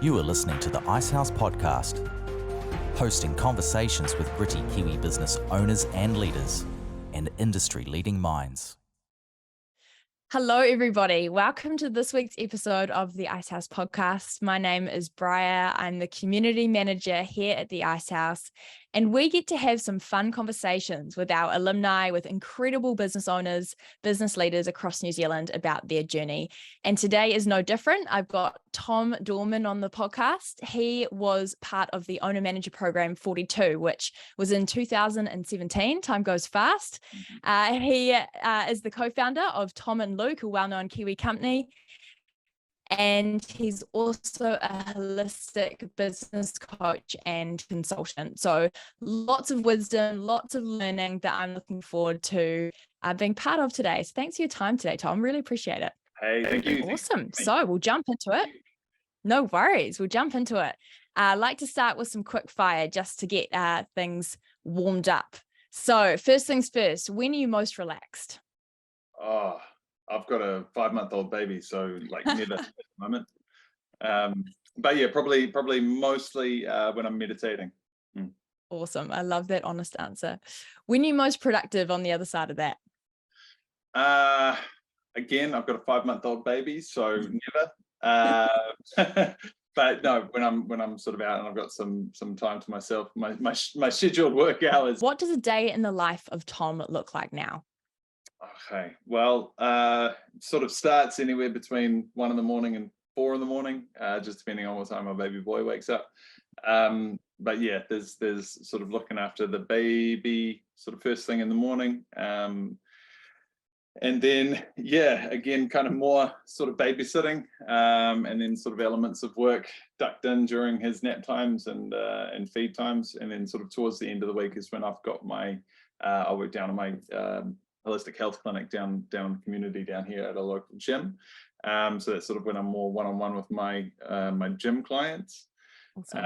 You are listening to the Icehouse Podcast, hosting conversations with gritty Kiwi business owners and leaders and industry-leading minds. Hello, everybody. Welcome to this week's episode of the Icehouse Podcast. My name is Bryar. I'm the community manager here at the Icehouse, and we get to have some fun conversations with our alumni, with incredible business owners, business leaders across New Zealand about their journey. And today is no different. I've got Tom Dorman on the podcast. He was part of the Owner Manager Program 42, which was in 2017. Time goes fast. He is the co-founder of Tom and Luke, a well-known Kiwi company. And he's also a holistic business coach and consultant. So lots of wisdom, lots of learning that I'm looking forward to being part of today. So thanks for your time today, Tom. Really appreciate it. Hey, thank you. Awesome. So we'll jump into it. No worries. We'll jump into it. I'd like to start with some quick fire just to get things warmed up. So first things first, when are you most relaxed? Oh, I've got a 5-month-old baby, so like never at the moment. But yeah, probably mostly when I'm meditating. Awesome. I love that honest answer. When are you most productive on the other side of that? Again, I've got a 5-month-old baby, so never. But no, when I'm sort of out and I've got some time to myself, my scheduled work hours. What does a day in the life of Tom look like now? Okay, well, sort of starts anywhere between 1 a.m. and 4 a.m, just depending on what time my baby boy wakes up. But yeah, there's sort of looking after the baby sort of first thing in the morning. And then, yeah, again, kind of more sort of babysitting, and then sort of elements of work ducked in during his nap times and feed times. And then sort of towards the end of the week is when I've got my, I work down at my holistic health clinic down in the community down here at a local gym. So that's sort of when I'm more one-on-one with my gym clients. Awesome.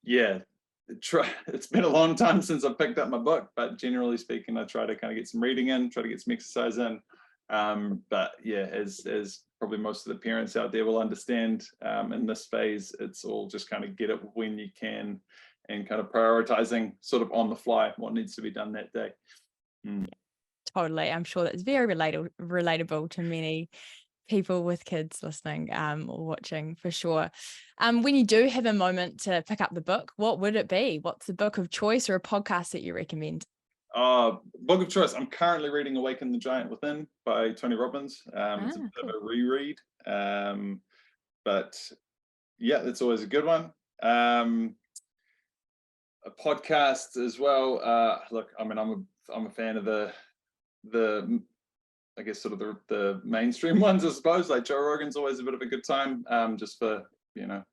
Yeah. It's been a long time since I've picked up my book, but generally speaking, I try to kind of get some reading in, try to get some exercise in. But yeah, as probably most of the parents out there will understand, in this phase, it's all just kind of get it when you can and kind of prioritizing sort of on the fly what needs to be done that day. Totally. I'm sure that's very relatable to many people with kids listening or watching for sure. When you do have a moment to pick up the book, what would it be? What's the book of choice or a podcast that you recommend? Book of choice. I'm currently reading Awaken the Giant Within by Tony Robbins. It's a bit of a reread. But yeah, that's always a good one. A podcast as well. Look, I mean, I'm a fan of the I guess sort of the mainstream ones, I suppose. Like Joe Rogan's always a bit of a good time, just for,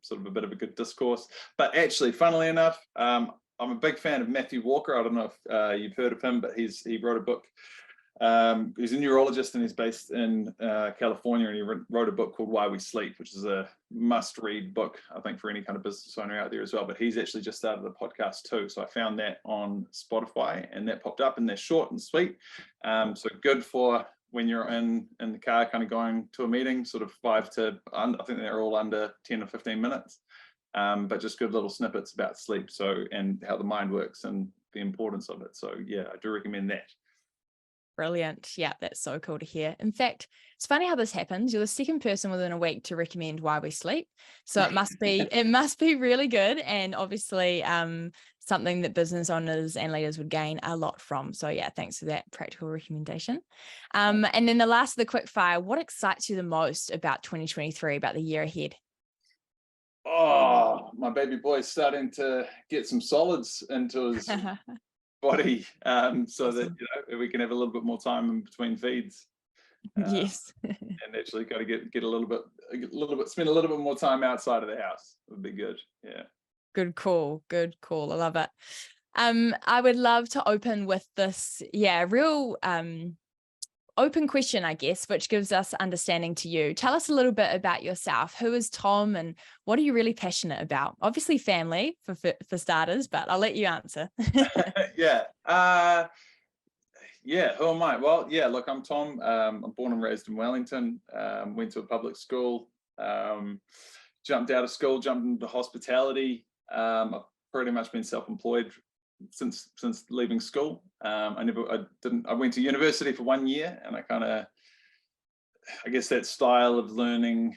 sort of a bit of a good discourse. But actually, funnily enough, I'm a big fan of Matthew Walker. I don't know if you've heard of him, but he wrote a book. He's a neurologist and he's based in California, and he wrote a book called Why We Sleep, which is a must-read book, I think, for any kind of business owner out there as well. But he's actually just started a podcast too, so I found that on Spotify, and that popped up, and they're short and sweet, so good for when you're in the car, kind of going to a meeting, sort of I think they're all under 10 or 15 minutes, but just good little snippets about sleep, and how the mind works and the importance of it. So yeah, I do recommend that. Brilliant. Yeah, that's so cool to hear. In fact, it's funny how this happens. You're the second person within a week to recommend Why We Sleep. So it must be really good, and obviously something that business owners and leaders would gain a lot from. So yeah, thanks for that practical recommendation. And then the last of the quick fire, what excites you the most about 2023, about the year ahead? Oh, my baby boy's starting to get some solids into his body, so that we can have a little bit more time in between feeds. Yes. And actually got to get a little bit spend a little bit more time outside of the house would be good. Yeah. Good call. I love it. I would love to open with this, real open question, I guess, which gives us understanding to you. Tell us a little bit about yourself. Who is Tom, and what are you really passionate about? Obviously family for starters, but I'll let you answer. Yeah. Who am I? Well, yeah, look, I'm Tom. I'm born and raised in Wellington. Went to a public school. jumped out of school, jumped into hospitality. I've pretty much been self-employed since leaving school. I went to university for 1 year, and I guess that style of learning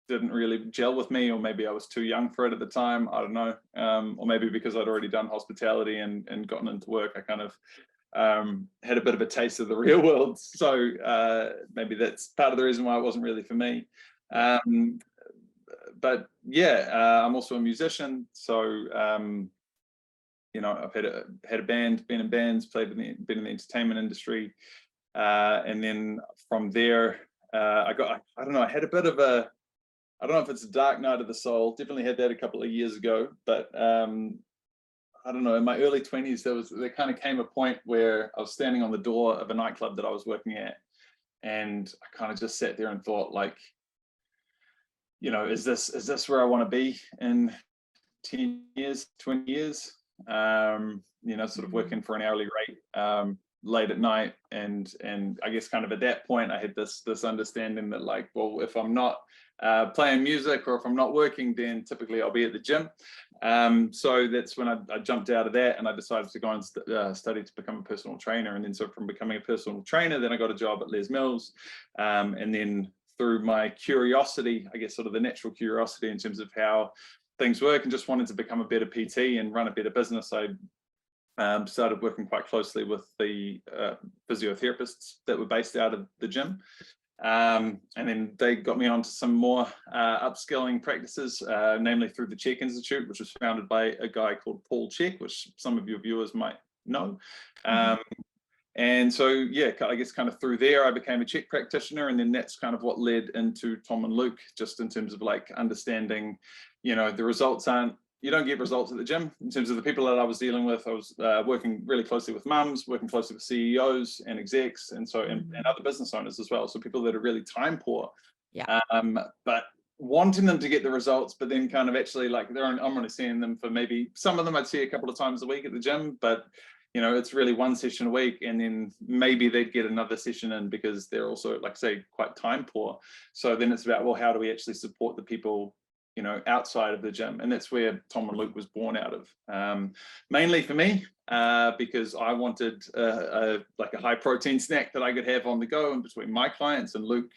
didn't really gel with me, or maybe I was too young for it at the time. I don't know. Or maybe because I'd already done hospitality and gotten into work, I kind of had a bit of a taste of the real world. So maybe that's part of the reason why it wasn't really for me. But yeah, I'm also a musician. So, I've had a band, been in bands, been in the entertainment industry. And then from there, I had a bit of I don't know if it's a dark night of the soul. Definitely had that a couple of years ago, but I don't know, in my early 20s, there kind of came a point where I was standing on the door of a nightclub that I was working at, and I kind of just sat there and thought, like, is this where I want to be in 10 years, 20 years? Sort of working for an hourly rate, late at night, and I guess kind of at that point I had this understanding that, like, well, if I'm not playing music, or if I'm not working, then typically I'll be at the gym. So that's when I jumped out of that, and I decided to go and study to become a personal trainer. And then so from becoming a personal trainer, then I got a job at Les Mills, and then through my curiosity, I guess sort of the natural curiosity in terms of how things work, and just wanted to become a better PT and run a better business, I started working quite closely with the physiotherapists that were based out of the gym. And then they got me onto some more upskilling practices, namely through the Czech Institute, which was founded by a guy called Paul Czech, which some of your viewers might know. And so, yeah, I guess kind of through there, I became a Czech practitioner, and then that's kind of what led into Tom and Luke, just in terms of like understanding, the results you don't get results at the gym. In terms of the people that I was dealing with, I was working really closely with mums, working closely with CEOs and execs, and other business owners as well. So people that are really time poor, but wanting them to get the results, but then kind of actually like I'm only seeing them for maybe, some of them I'd see a couple of times a week at the gym, but it's really one session a week, and then maybe they'd get another session in because they're also, like, say, quite time poor. So then it's about, well, how do we actually support the people outside of the gym? And that's where Tom and Luke was born out of. Mainly for me, because I wanted a high protein snack that I could have on the go in between my clients, and Luke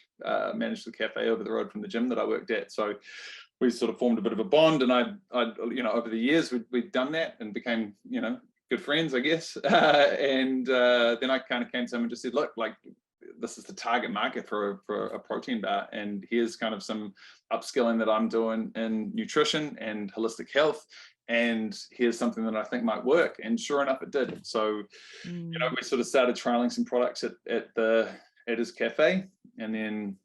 managed the cafe over the road from the gym that I worked at. So we sort of formed a bit of a bond, and I over the years we'd done that and became, good friends, I guess. And then I kind of came to him and just said, look, like, this is the target market for a protein bar, and here's kind of some upskilling that I'm doing in nutrition and holistic health, and here's something that I think might work. And sure enough, it did. So we sort of started trialing some products at his cafe, and then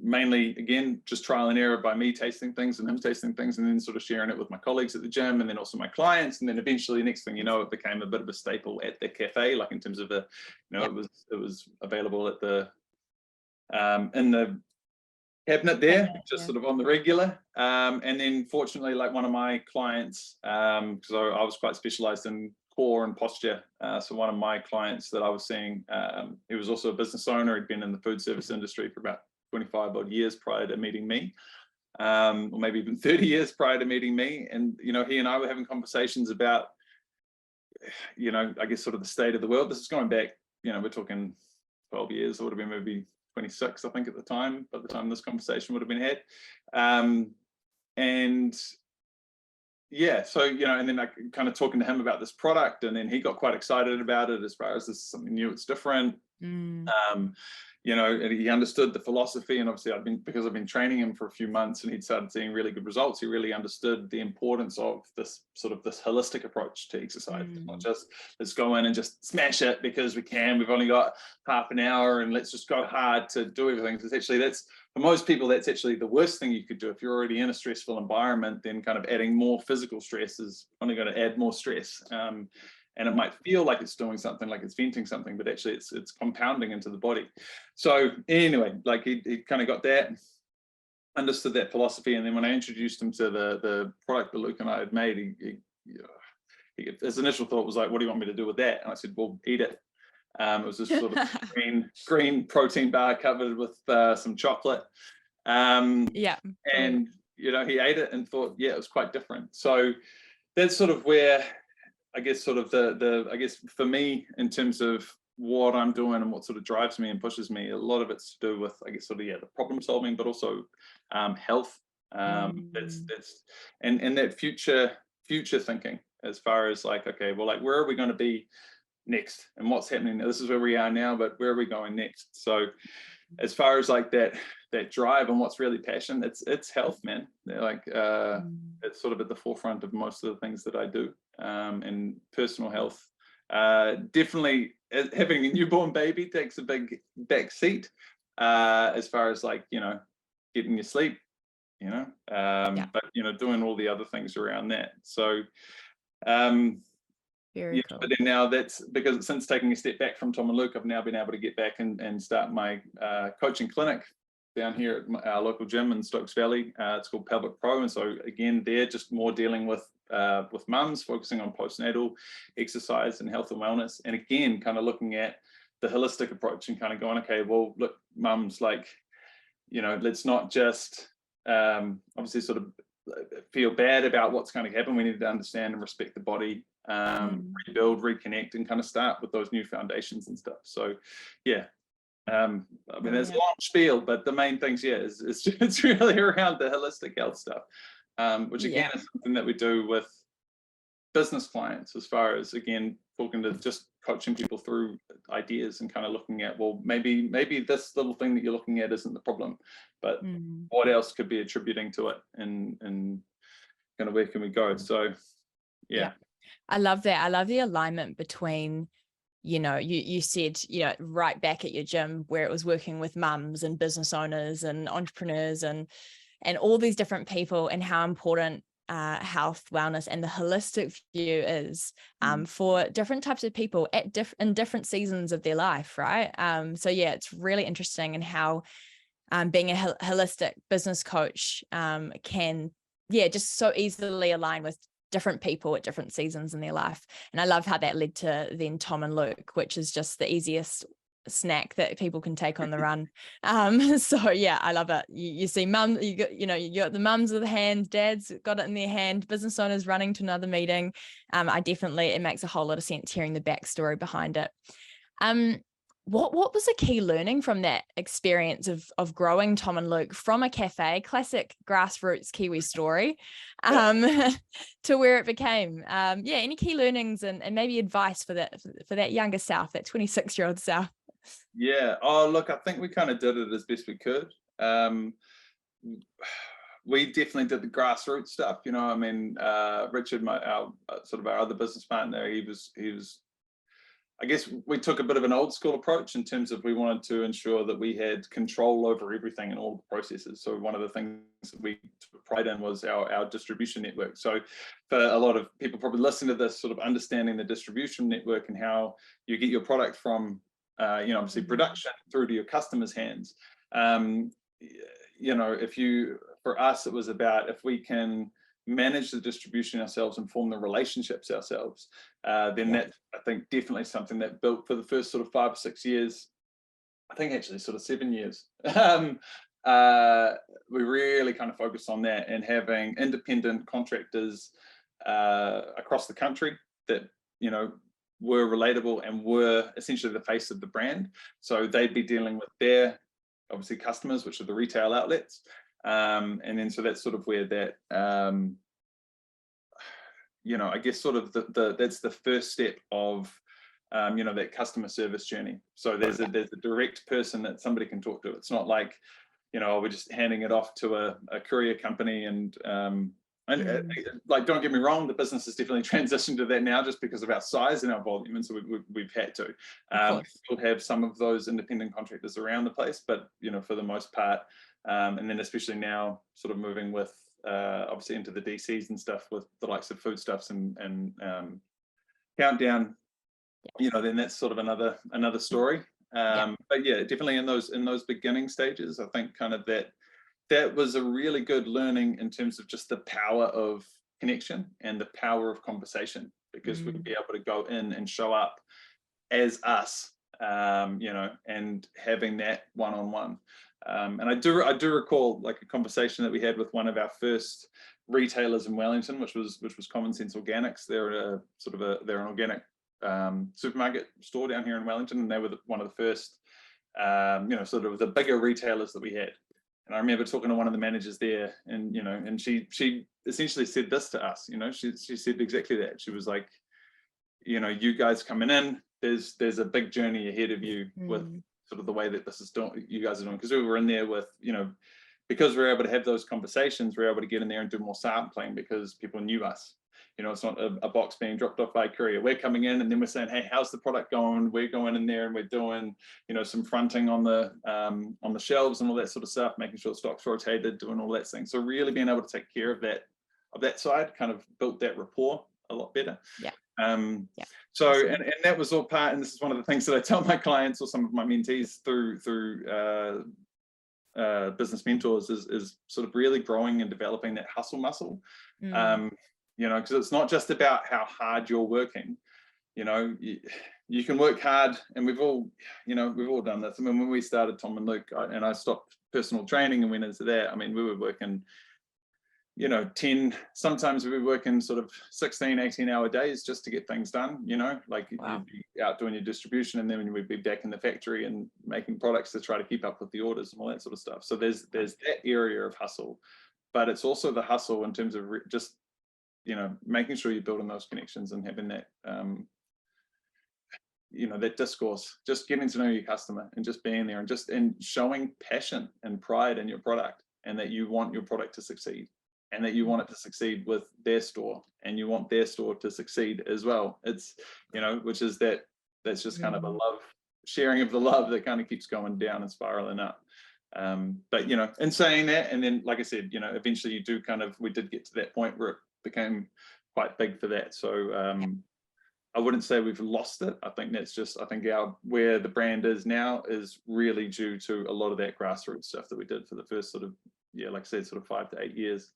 mainly, again, just trial and error by me tasting things and him tasting things, and then sort of sharing it with my colleagues at the gym, and then also my clients. And then eventually, next thing you know, it became a bit of a staple at the cafe, like in terms of it was available at the in the cabinet there, sort of on the regular. And then fortunately, like, one of my clients, because I was quite specialized in core and posture. So one of my clients that I was seeing, he was also a business owner. He'd been in the food service industry for about 25 odd years prior to meeting me, or maybe even 30 years prior to meeting me. And, he and I were having conversations about, I guess sort of the state of the world. This is going back, we're talking 12 years, it would have been maybe 26, I think, at the time, by the time this conversation would have been had. And yeah, so, and then I kind of talking to him about this product, and then he got quite excited about it as far as this is something new, it's different. And he understood the philosophy, and obviously because I've been training him for a few months, and he'd started seeing really good results. He really understood the importance of this holistic approach to exercise. It's not just, let's go in and just smash it because we can, we've only got half an hour and let's just go hard to do everything. Because actually for most people, that's actually the worst thing you could do. If you're already in a stressful environment, then kind of adding more physical stress is only going to add more stress. And it might feel like it's doing something, like it's venting something, but actually it's compounding into the body. So anyway, like he kind of got that, understood that philosophy. And then when I introduced him to the product that Luke and I had made, his initial thought was like, what do you want me to do with that? And I said, well, eat it. It was this sort of green protein bar covered with some chocolate. Yeah. And, you know, he ate it and thought, yeah, it was quite different. So that's sort of where, I guess, sort of I guess for me, in terms of what I'm doing and what sort of drives me and pushes me, a lot of it's to do with, I guess, sort of, yeah, the problem solving, but also health. That's and that future thinking, as far as like, okay, well, like, where are we going to be next and what's happening? This is where we are now, but where are we going next? So as far as like that drive and what's really passion, it's health, man. They're like it's sort of at the forefront of most of the things that I do, and personal health. Definitely having a newborn baby takes a big back seat, as far as like, you know, getting your sleep, you know, but, you know, doing all the other things around that. So Very cool. but then now that's because since taking a step back from Tom and Luke, I've now been able to get back and start my coaching clinic down here at our local gym in Stokes Valley. It's called Pelvic Pro, and so again, they're just more dealing with mums, focusing on postnatal exercise and health and wellness, and again, kind of looking at the holistic approach and kind of going, okay, well, look, mums, like, you know, let's not just obviously sort of feel bad about what's going to happen. We need to understand and respect the body, rebuild, reconnect, and kind of start with those new foundations and stuff. So yeah, I mean, there's a long spiel, but the main things, yeah, is it's really around the holistic health stuff, which again is something that we do with business clients, as far as, again, talking to just coaching people through ideas and kind of looking at, well, maybe this little thing that you're looking at isn't the problem, but what else could be attributing to it, and kind of where can we go? So yeah. I love that. I love the alignment between, you know, you said, you know, right back at your gym where it was working with mums and business owners and entrepreneurs and all these different people, and how important health, wellness, and the holistic view is for different types of people in different seasons of their life, right? So yeah, it's really interesting, and how being a holistic business coach can just so easily align with different people at different seasons in their life. And I love how that led to then Tom and Luke, which is just the easiest snack that people can take on the run. So yeah, I love it. You see mum, you got the mums with the hand, dads got it in their hand, business owners running to another meeting. It makes a whole lot of sense hearing the backstory behind it. What was a key learning from that experience of growing Tom and Luke from a cafe, classic grassroots Kiwi story, to where it became? Any key learnings and maybe advice for that younger self, that 26-year-old self? Yeah. Oh, look, I think we kind of did it as best we could. We definitely did the grassroots stuff. You know, I mean, Richard, our other business partner, he was. I guess we took a bit of an old school approach in terms of we wanted to ensure that we had control over everything and all the processes. So one of the things that we took pride in was our distribution network. So for a lot of people probably listening to this, sort of understanding the distribution network and how you get your product from, obviously production through to your customers' hands. For us, it was about, if we can manage the distribution ourselves and form the relationships ourselves, then that's, I think, definitely something that built for the first sort of 5 or 6 years, I think actually sort of 7 years. We really kind of focused on that, and having independent contractors across the country that, you know, were relatable and were essentially the face of the brand. So they'd be dealing with their, obviously, customers, which are the retail outlets. And then so that's sort of where that, I guess sort of that's the first step of, that customer service journey. So there's a direct person that somebody can talk to. It's not like, we're just handing it off to a courier company and like, don't get me wrong, the business has definitely transitioned to that now just because of our size and our volume, and so we've had to. We still have some of those independent contractors around the place, but for the most part, and then especially now, sort of moving with obviously into the DCs and stuff with the likes of Foodstuffs and Countdown, then that's sort of another story. But yeah, definitely in those beginning stages, I think kind of that was a really good learning in terms of just the power of connection and the power of conversation, because we'd be able to go in and show up as us, and having that one-on-one. And I do recall like a conversation that we had with one of our first retailers in Wellington, which was Common Sense Organics. They're they're an organic supermarket store down here in Wellington, and they were one of the first sort of the bigger retailers that we had. And I remember talking to one of the managers there, and and she essentially said this to us. She said exactly that. She was like, you guys coming in, there's a big journey ahead of you with sort of the way that this is done, you guys are doing, because we were in there with, because we were able to have those conversations, we were able to get in there and do more sampling because people knew us. It's not a box being dropped off by courier. We're coming in and then we're saying, hey, how's the product going? We're going in there and we're doing, some fronting on the shelves and all that sort of stuff, making sure stock's rotated, doing all that thing. So really being able to take care of that side kind of built that rapport a lot better. Yeah. So and that was all part, and this is one of the things that I tell my clients or some of my mentees through business mentors is sort of really growing and developing that hustle muscle. Because it's not just about how hard you're working. You can work hard, and we've all done this. I mean, when we started Tom and Luke, and I stopped personal training and went into that, I mean, we were working 10, sometimes we were working sort of 16, 18-hour days just to get things done, like wow. You'd be out doing your distribution, and then we'd be back in the factory and making products to try to keep up with the orders and all that sort of stuff. So there's that area of hustle, but it's also the hustle in terms of just, making sure you're building those connections and having that, that discourse, just getting to know your customer and just being there and showing passion and pride in your product, and that you want your product to succeed. And that you want it to succeed with their store, and you want their store to succeed as well. It's, which is that's just kind of a love, sharing of the love that kind of keeps going down and spiraling up. But, in saying that, and then, like I said, eventually we did get to that point where it became quite big for that. So I wouldn't say we've lost it. I think that's just, where the brand is now is really due to a lot of that grassroots stuff that we did for the first sort of, like I said, sort of 5 to 8 years.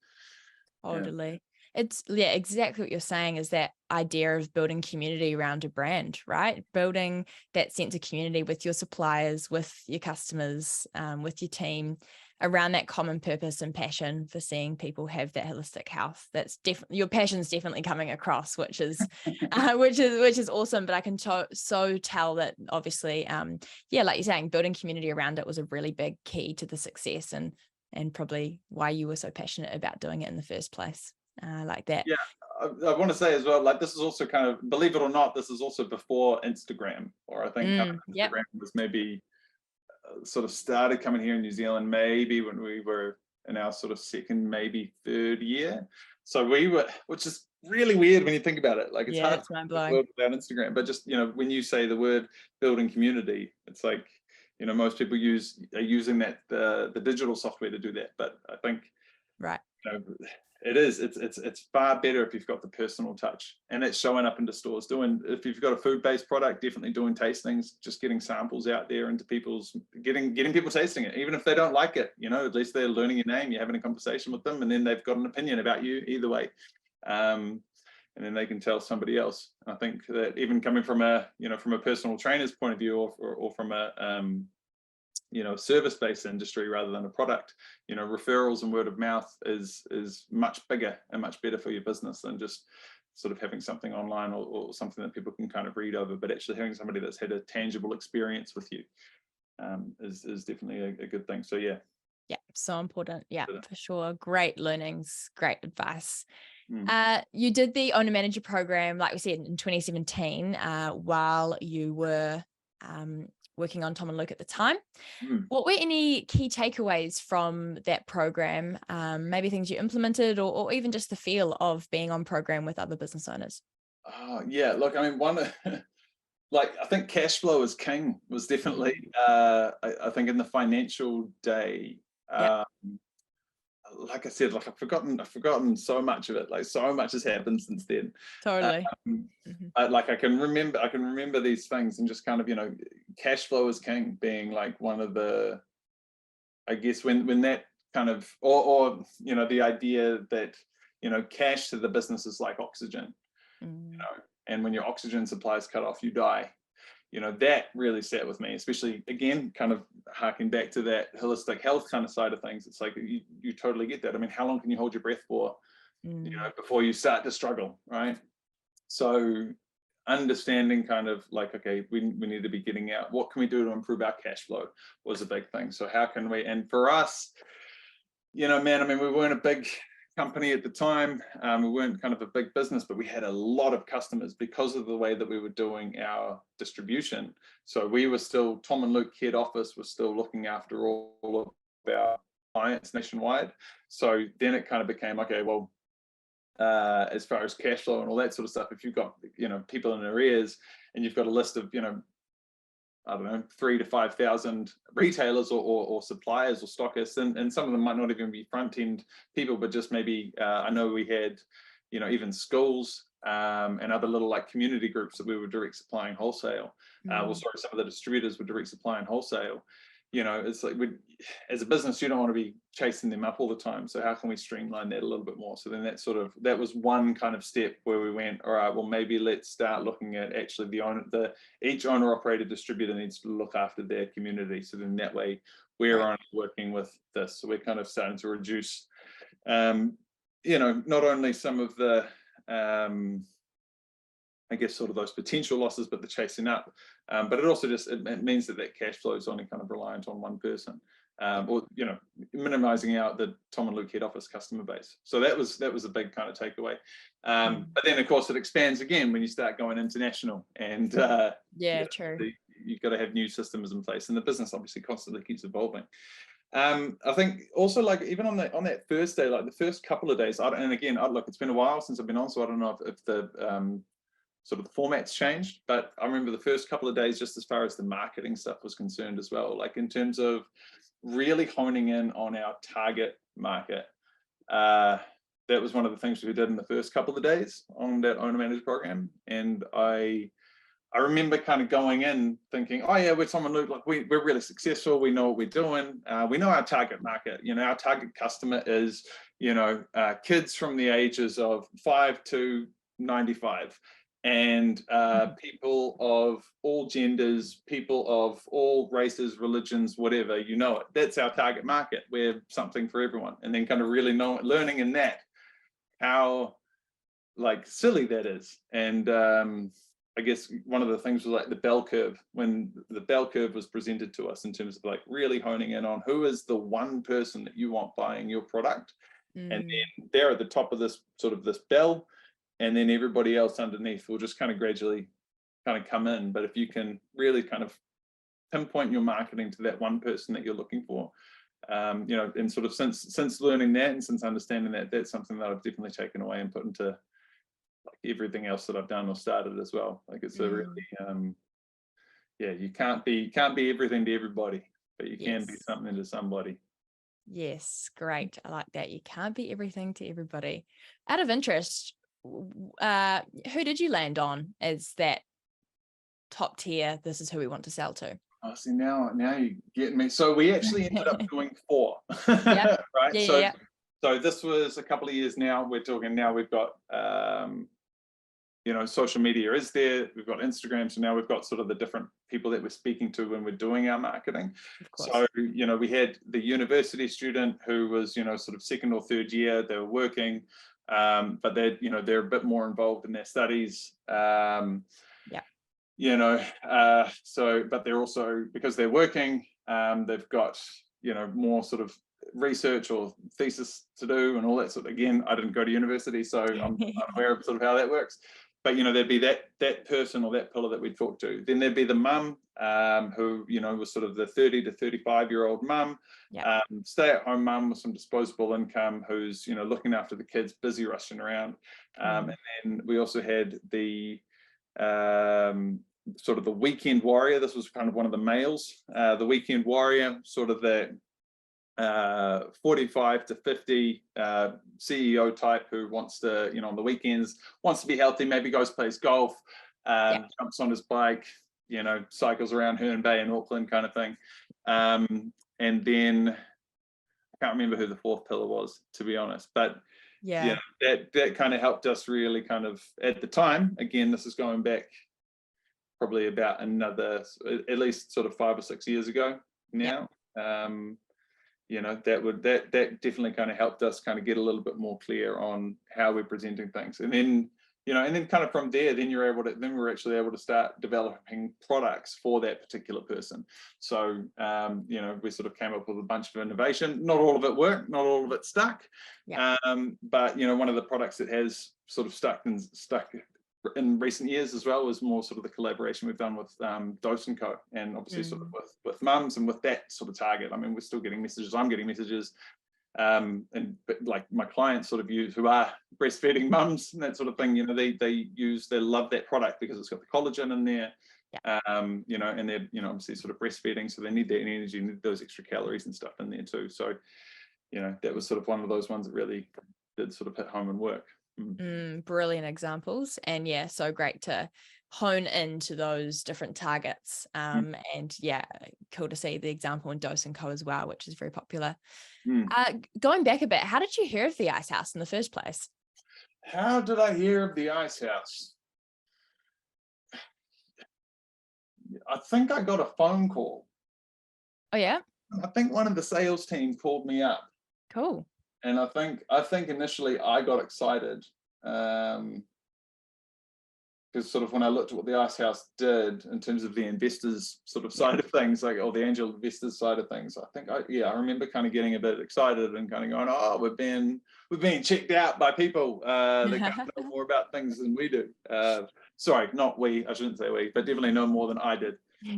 Totally. It's exactly what you're saying, is that idea of building community around a brand, right? Building that sense of community with your suppliers, with your customers, with your team, around that common purpose and passion for seeing people have that holistic health. That's definitely, your passion's definitely coming across, which is which is awesome. But I can so tell that obviously, like you're saying, building community around it was a really big key to the success, and probably why you were so passionate about doing it in the first place, like that. Yeah, I want to say as well, like, this is also kind of, believe it or not, this is also before Instagram, or I think Instagram was maybe sort of started coming here in New Zealand maybe when we were in our sort of second, maybe third year. So we were, which is really weird when you think about it. Like, it's hard to build without Instagram, but just, when you say the word building community, it's like, most people are using that the digital software to do that. But I think, right, it's far better if you've got the personal touch, and it's showing up into stores. If you've got a food-based product, definitely doing tastings, just getting samples out there into getting people tasting it, even if they don't like it. At least they're learning your name. You're having a conversation with them, and then they've got an opinion about you either way. And then they can tell somebody else. I think that even coming from a personal trainer's point of view, or from a service-based industry rather than a product, referrals and word of mouth is much bigger and much better for your business than just sort of having something online or something that people can kind of read over, but actually having somebody that's had a tangible experience with you is definitely a good thing. So yeah, so important. For sure. Great learnings, great advice. Mm. You did the owner manager program, like we said, in 2017, while you were working on Tom and Luke at the time. What were any key takeaways from that program? Maybe things you implemented, or even just the feel of being on program with other business owners? Look, I mean, I think cash flow is king was definitely, I think, in the financial day. Like I said, like I've forgotten so much of it. Like, so much has happened since then. Totally. I can remember these things, and just kind of, cash flow is king being like one of the, I guess, when that kind of, or the idea that, cash to the business is like oxygen, and when your oxygen supply is cut off, you die. that really sat with me, especially, again, kind of harking back to that holistic health kind of side of things. It's like, you totally get that. I mean, how long can you hold your breath for, before you start to struggle, right? So understanding kind of like, okay, we need to be getting out. What can we do to improve our cash flow was a big thing. So how can we, and for us, man, I mean, we weren't a big company at the time. We weren't kind of a big business, but we had a lot of customers because of the way that we were doing our distribution. So we were still, Tom and Luke head office was still looking after all of our clients nationwide. So then it kind of became, okay, well, as far as cash flow and all that sort of stuff, if you've got, people in arrears and you've got a list of, I don't know, 3,000 to 5,000 retailers or suppliers or stockists, and some of them might not even be front end people, but just maybe, I know we had, even schools and other little like community groups that we were direct supplying wholesale. Some of the distributors were direct supplying wholesale. It's like, as a business, you don't want to be chasing them up all the time. So how can we streamline that a little bit more? So then that was one kind of step where we went, all right, well, maybe let's start looking at actually each owner operated distributor needs to look after their community. So then that way we're only working with this. So we're kind of starting to reduce, not only some of the, I guess, sort of those potential losses, but the chasing up. But it also it means that cash flow is only kind of reliant on one person, or, minimizing out the Tom and Luke head office customer base. So that was a big kind of takeaway. But then, of course, it expands again when you start going international, and true. You've got to have new systems in place, and the business obviously constantly keeps evolving. I think also, like, even on that first day, like the first couple of days, and again, look, it's been a while since I've been on, so I don't know if the sort of the format's changed, but I remember the first couple of days, just as far as the marketing stuff was concerned as well, like in terms of really honing in on our target market. That was one of the things we did in the first couple of days on that owner manager program. And I remember kind of going in thinking, oh yeah, we're Tom and Luke, like we're really successful. We know what we're doing. We know our target market. Our target customer is, kids from the ages of 5 to 95. And people of all genders, people of all races, religions, whatever, it. That's our target market. We're something for everyone. And then kind of really learning in that how like silly that is. And I guess one of the things was like the bell curve, when the bell curve was presented to us in terms of like really honing in on who is the one person that you want buying your product. And then they're at the top of this bell. And then everybody else underneath will just kind of gradually kind of come in. But if you can really kind of pinpoint your marketing to that one person that you're looking for, and sort of since learning that and since understanding that, that's something that I've definitely taken away and put into like everything else that I've done or started as well. Like it's a really, you can't be everything to everybody, but you can be something to somebody. Yes, great. I like that. You can't be everything to everybody. Out of interest, who did you land on as that top tier? This is who we want to sell to. Oh, see, now you get me. So we actually ended up doing 4, right? So this was a couple of years now. We're talking now. We've got social media is there. We've got Instagram. So now we've got sort of the different people that we're speaking to when we're doing our marketing. So we had the university student who was sort of second or third year. They were working. But they're a bit more involved in their studies. But they're also, because they're working, they've got, more sort of research or thesis to do and all that sort of, again, I didn't go to university, so I'm unaware of sort of how that works. But, there'd be that person or that pillar that we'd talk to. Then there'd be the mum, who, was sort of the 30 to 35-year-old mum, stay-at-home mum with some disposable income, who's, looking after the kids, busy rushing around. And then we also had the sort of the weekend warrior. This was kind of one of the males. The weekend warrior, sort of the 45 to 50 CEO type who wants to, on the weekends, wants to be healthy, maybe goes, plays golf, jumps on his bike, cycles around Herne Bay in Auckland kind of thing. And then I can't remember who the fourth pillar was, to be honest, but that kind of helped us really kind of, at the time, again, this is going back probably about another, at least sort of 5 or 6 years ago now. That definitely kind of helped us kind of get a little bit more clear on how we're presenting things. And then, kind of from there, then we're actually able to start developing products for that particular person. So, we sort of came up with a bunch of innovation. Not all of it worked, not all of it stuck. Yeah. But, one of the products that has sort of stuck in recent years as well is more sort of the collaboration we've done with Dose & Co, and obviously sort of with mums and with that sort of target. I mean, we're still getting messages, I'm getting messages, but like my clients sort of use, who are breastfeeding mums and that sort of thing, they love that product because it's got the collagen in there, and they're, obviously sort of breastfeeding, so they need that energy, need those extra calories and stuff in there too. So, that was sort of one of those ones that really did sort of hit home and work. Brilliant examples, and so great to hone into those different targets, and cool to see the example in Dose & Co as well, which is very popular. Going back a bit, how did you hear of the Icehouse in the first place? How did I hear of the Icehouse? I think I got a phone call. Oh yeah? I think one of the sales team called me up. Cool. And I think initially I got excited because sort of when I looked at what the Icehouse did in terms of the investors sort of side of things, like, or the angel investors side of things, I think I remember kind of getting a bit excited and kind of going, oh, we're being checked out by people that kind of know more about things than we do. Sorry, not we, I shouldn't say we, but definitely know more than I did. But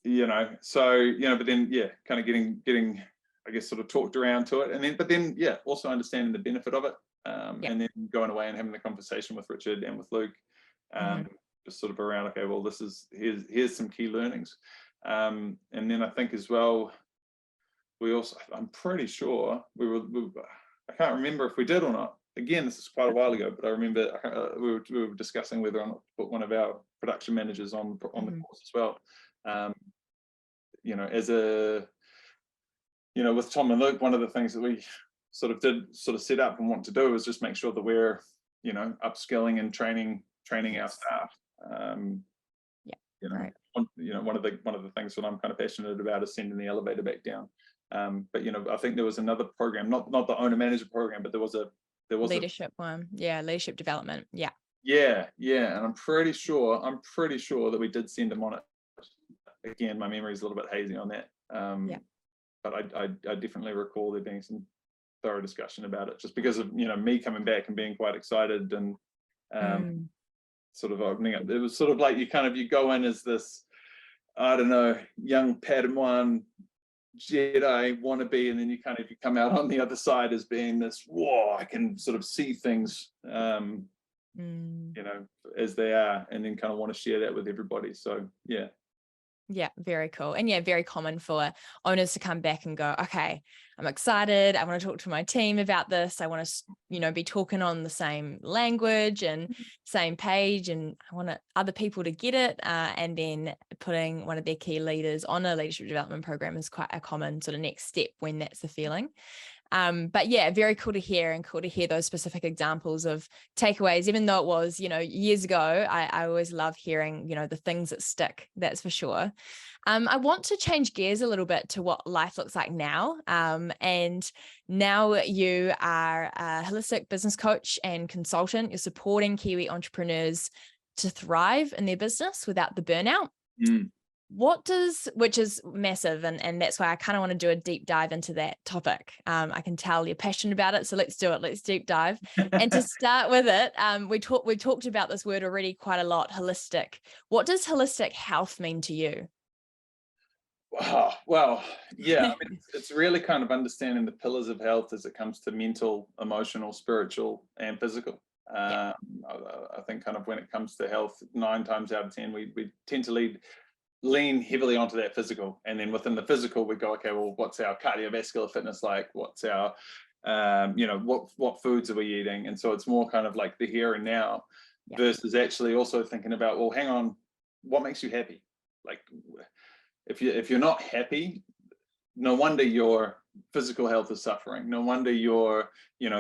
then kind of getting I guess sort of talked around to it, but then also understanding the benefit of it, and then going away and having the conversation with Richard and with Luke, just sort of around, okay, well, here's some key learnings, and then I think as well, I'm pretty sure I can't remember if we did or not. Again, this is quite a while ago, but I remember we were discussing whether or not to put one of our production managers on the course as well, as a with Tom and Luke, one of the things that we sort of set up and want to do is just make sure that we're, upskilling and training our staff. Right. One of the things that I'm kind of passionate about is sending the elevator back down. But I think there was another program, not the owner manager program, but there was leadership one. Yeah, leadership development. Yeah. Yeah, and I'm pretty sure that we did send them on it. Again, my memory is a little bit hazy on that. But I definitely recall there being some thorough discussion about it, just because of me coming back and being quite excited and sort of opening up. It was sort of like you go in as this, I don't know, young Padawan Jedi wannabe, and then you come out on the other side as being this, whoa, I can sort of see things as they are, and then kind of want to share that with everybody. So Yeah, very cool. And very common for owners to come back and go, okay, I'm excited. I want to talk to my team about this. I want to, be talking on the same language and same page, and I want other people to get it. And then putting one of their key leaders on a leadership development program is quite a common sort of next step when that's the feeling. But very cool to hear, and cool to hear those specific examples of takeaways, even though it was, years ago. I always love hearing, the things that stick, that's for sure. I want to change gears a little bit to what life looks like now. And now you are a holistic business coach and consultant. You're supporting Kiwi entrepreneurs to thrive in their business without the burnout. Which is massive, and that's why I kind of want to do a deep dive into that topic. I can tell you're passionate about it, so let's do it. Let's deep dive. And to start with it, we've talked about this word already quite a lot, holistic. What does holistic health mean to you? Well, it's really kind of understanding the pillars of health as it comes to mental, emotional, spiritual, and physical. I think kind of when it comes to health, 9 times out of 10, we tend to lean heavily onto that physical, and then within the physical we go, okay, well, what's our cardiovascular fitness like, what's our what foods are we eating? And so it's more kind of like the here and now, versus actually also thinking about, well, hang on, what makes you happy? Like if you're not happy, no wonder you're physical health is suffering. No wonder you're,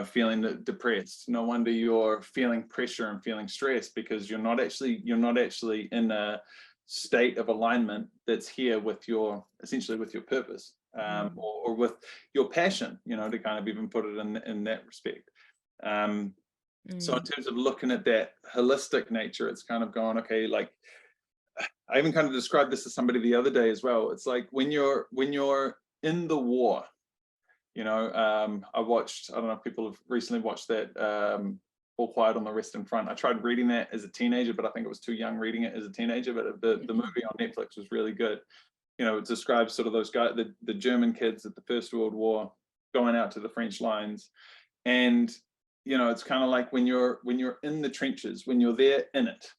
feeling depressed. No wonder you're feeling pressure and feeling stress, because you're not actually in a state of alignment that's here with essentially with your purpose, or with your passion, to kind of even put it in that respect. So in terms of looking at that holistic nature, it's kind of going, okay, like I even kind of described this to somebody the other day as well. It's like when you're in the war, I don't know if people have recently watched that All Quiet on the Western Front. I tried reading that as a teenager, but I think I was too young reading it as a teenager, but the movie on Netflix was really good. It describes sort of those guys, the German kids at the First World War going out to the French lines. And, it's kind of like when you're in the trenches, when you're there in it,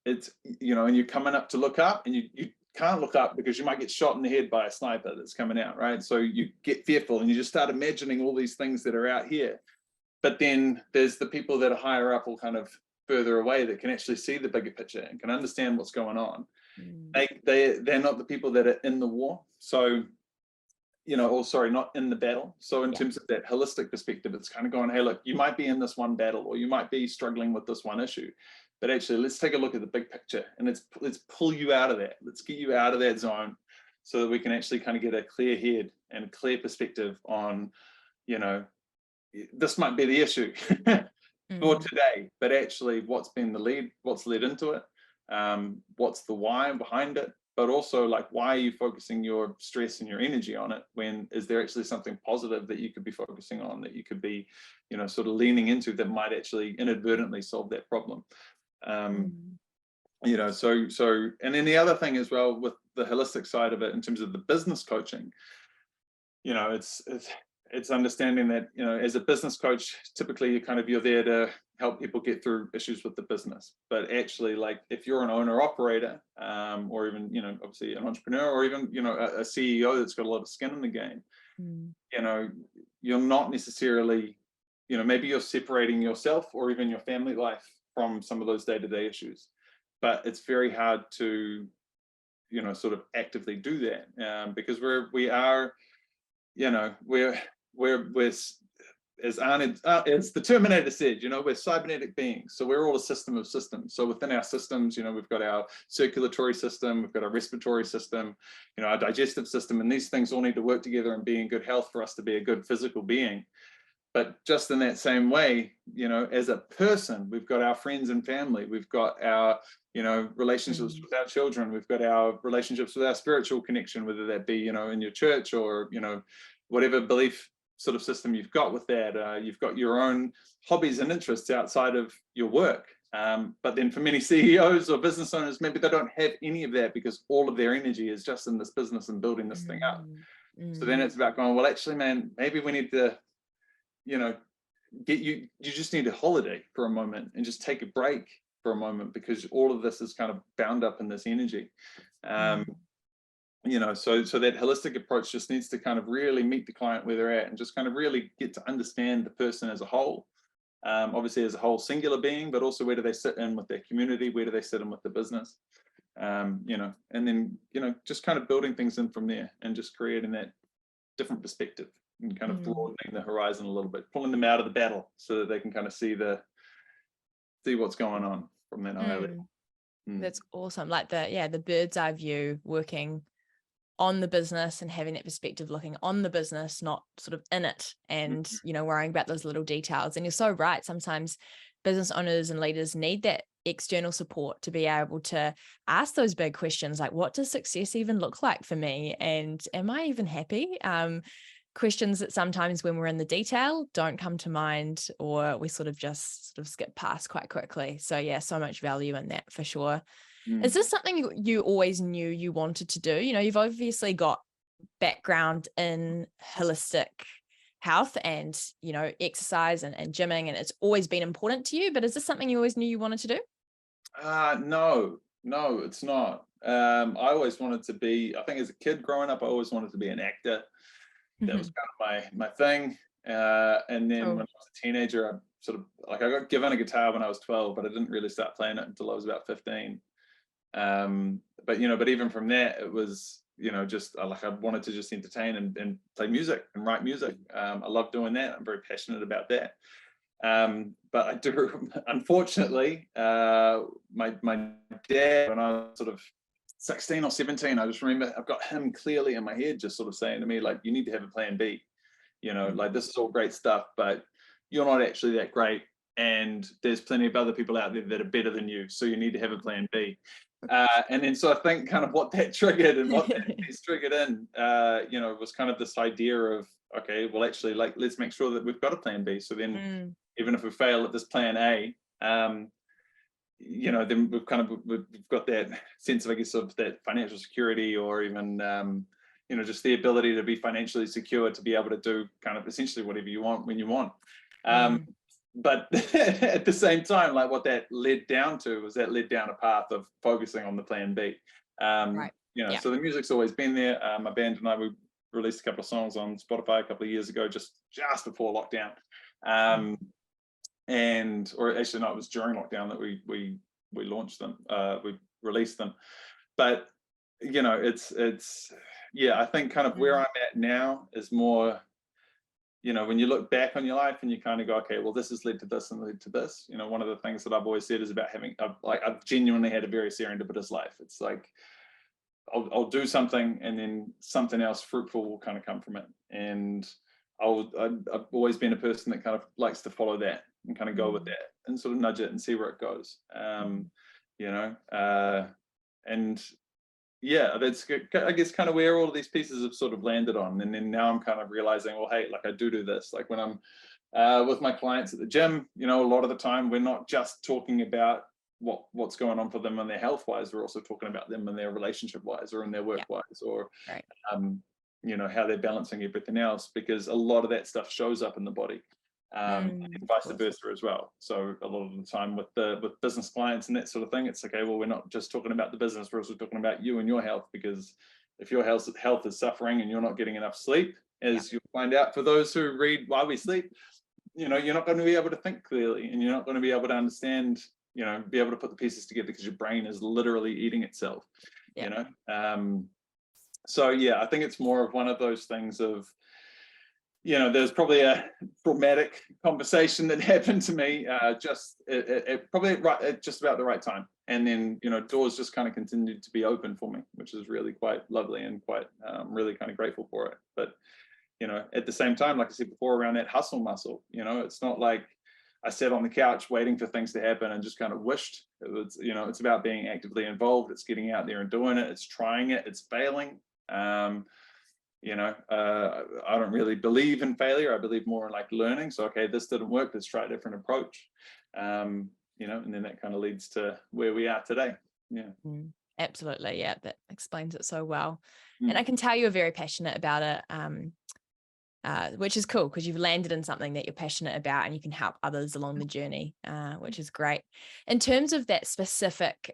it's, and you're coming up to look up, and you can't look up because you might get shot in the head by a sniper that's coming out, right? So you get fearful and you just start imagining all these things that are out here. But then there's the people that are higher up or kind of further away that can actually see the bigger picture and can understand what's going on. They're not the people that are in the war. So, not in the battle. So in terms of that holistic perspective, it's kind of going, hey, look, you might be in this one battle, or you might be struggling with this one issue, but actually let's take a look at the big picture, and let's pull you out of that. Let's get you out of that zone so that we can actually kind of get a clear head and a clear perspective on, this might be the issue for today, but actually what's led into it, what's the why behind it, but also like, why are you focusing your stress and your energy on it, when is there actually something positive that you could be focusing on, that you could be, sort of leaning into, that might actually inadvertently solve that problem. So and then the other thing as well with the holistic side of it, in terms of the business coaching, it's understanding that, as a business coach, typically you're there to help people get through issues with the business. But actually, like, if you're an owner operator, or even, obviously an entrepreneur, or even, a CEO that's got a lot of skin in the game, you're not necessarily, maybe you're separating yourself or even your family life from some of those day-to-day issues. But it's very hard to, sort of actively do that, because we're as the Terminator said, we're cybernetic beings. So we're all a system of systems. So within our systems, we've got our circulatory system, we've got our respiratory system, our digestive system, and these things all need to work together and be in good health for us to be a good physical being. But just in that same way, as a person, we've got our friends and family, we've got our, relationships with our children, we've got our relationships with our spiritual connection, whether that be, in your church or, whatever belief sort of system you've got with that. You've got your own hobbies and interests outside of your work. But then for many CEOs or business owners, maybe they don't have any of that, because all of their energy is just in this business and building this thing up. So then it's about going, well, actually, man, maybe we need to, you just need a holiday for a moment and just take a break for a moment, because all of this is kind of bound up in this energy. So that holistic approach just needs to kind of really meet the client where they're at, and just kind of really get to understand the person as a whole, obviously as a whole singular being, but also where do they sit in with their community, where do they sit in with the business, and then, just kind of building things in from there, and just creating that different perspective, and kind of broadening the horizon a little bit, pulling them out of the battle so that they can kind of see what's going on from that higher level. That's awesome. Like the bird's eye view, working on the business and having that perspective, looking on the business, not sort of in it, and worrying about those little details. And you're so right, sometimes business owners and leaders need that external support to be able to ask those big questions, like, what does success even look like for me, and am I even happy? Questions that sometimes when we're in the detail don't come to mind, or we sort of skip past quite quickly. So yeah, so much value in that for sure. Is this something you always knew you wanted to do? You've obviously got background in holistic health and, exercise and gymming, and it's always been important to you, but is this something you always knew you wanted to do? No, it's not. I always wanted to be, I think as a kid growing up, I always wanted to be an actor. That was kind of my thing. And then when I was a teenager, I got given a guitar when I was 12, but I didn't really start playing it until I was about 15. But even from that, it was, just like I wanted to just entertain and play music and write music. I love doing that. I'm very passionate about that. But I do, unfortunately, my dad, when I was sort of 16 or 17, I just remember I've got him clearly in my head just sort of saying to me, like, you need to have a plan B. Like, this is all great stuff, but you're not actually that great. And there's plenty of other people out there that are better than you. So you need to have a plan B. And then so I think kind of what that triggered and what that triggered in, was kind of this idea of, okay, well, actually, like, let's make sure that we've got a plan B. So then even if we fail at this plan A, then we've got that sense of, I guess, of that financial security, or even, just the ability to be financially secure, to be able to do kind of essentially whatever you want when you want. But at the same time, like, what that led down to was that led down a path of focusing on the plan B. So the music's always been there. My band and I, we released a couple of songs on Spotify a couple of years ago, just before lockdown. Or actually, no, it was during lockdown that we launched them. We released them. But I think kind of where I'm at now is more, when you look back on your life and you kind of go, okay, well, this has led to this and led to this. One of the things that I've always said is about I've genuinely had a very serendipitous life. It's like, I'll do something and then something else fruitful will kind of come from it. And I've always been a person that kind of likes to follow that and kind of go with that and sort of nudge it and see where it goes. That's, I guess, kind of where all of these pieces have sort of landed on. And then now I'm kind of realizing, well, hey, like, I do this. Like, when I'm with my clients at the gym, a lot of the time we're not just talking about what's going on for them and their health wise, we're also talking about them and their relationship wise, or in their work wise, or how they're balancing everything else, because a lot of that stuff shows up in the body. And vice versa as well. So a lot of the time with business clients and that sort of thing, it's okay, well, we're not just talking about the business, we're also talking about you and your health, because if your health is suffering and you're not getting enough sleep, as you'll find out for those who read Why We Sleep, you're not going to be able to think clearly, and you're not going to be able to understand, be able to put the pieces together, because your brain is literally eating itself. I think it's more of one of those things of, there's probably a traumatic conversation that happened to me just about the right time. And then, doors just kind of continued to be open for me, which is really quite lovely and quite really kind of grateful for it. But, at the same time, like I said before, around that hustle muscle, it's not like I sat on the couch waiting for things to happen and just kind of wished. It's about being actively involved. It's getting out there and doing it. It's trying it. It's failing. I don't really believe in failure. I believe more in like learning. So, okay, this didn't work. Let's try a different approach. And then that kind of leads to where we are today. Yeah. Absolutely. Yeah. That explains it so well. And I can tell you're very passionate about it, which is cool, because you've landed in something that you're passionate about and you can help others along the journey, which is great. In terms of that specific